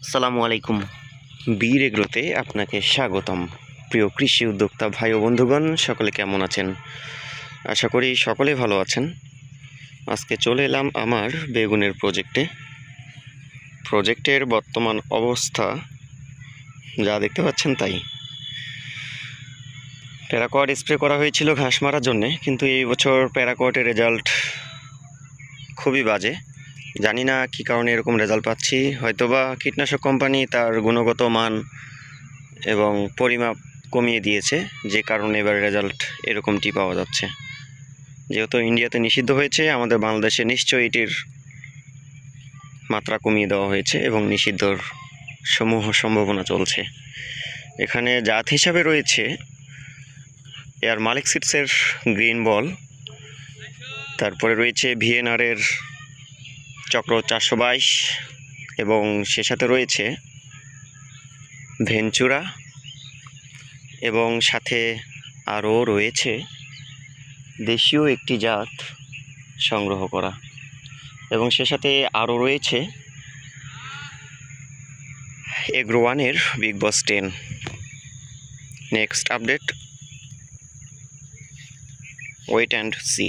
আসসালামু আলাইকুম। বীর এগ্রোতে আপনাকে স্বাগতম। প্রিয় কৃষি উদ্যোক্তা ভাই ও বন্ধুগণ, সকলে কেমন আছেন? আশা করি সকলে ভালো আছেন। আজকে চলে এলাম আমার বেগুনের প্রজেক্টের বর্তমান অবস্থা যা দেখতে পাচ্ছেন তাই। প্যারাকোয়াট স্প্রে করা হয়েছিল ঘাস মারার জন্যে, কিন্তু এই বছর প্যারাকোয়াটের রেজাল্ট খুবই বাজে। জানি না কী কারণে এরকম রেজাল্ট পাচ্ছি। হয়তোবা কীটনাশক কোম্পানি তার গুণগত মান এবং পরিমাপ কমিয়ে দিয়েছে, যে কারণে এবার রেজাল্ট এরকমটি পাওয়া যাচ্ছে। যেহেতু ইন্ডিয়াতে নিষিদ্ধ হয়েছে, আমাদের বাংলাদেশে নিশ্চয়ই এটির মাত্রা কমিয়ে দেওয়া হয়েছে এবং নিষিদ্ধর সম্ভাবনা চলছে। এখানে জাত হিসাবে রয়েছে এয়ার মালিক সিডসের গ্রিন বল, তারপরে রয়েছে ভিএনআরের চক্র 422, এবং সে সাথে রয়েছে ভেঞ্চুরা, এবং সাথে আরও রয়েছে দেশীয় একটি জাত সংগ্রহ করা, এবং সে সাথে আরও রয়েছে এগ্রো ওয়ানের big boss 10। Next update, wait and C.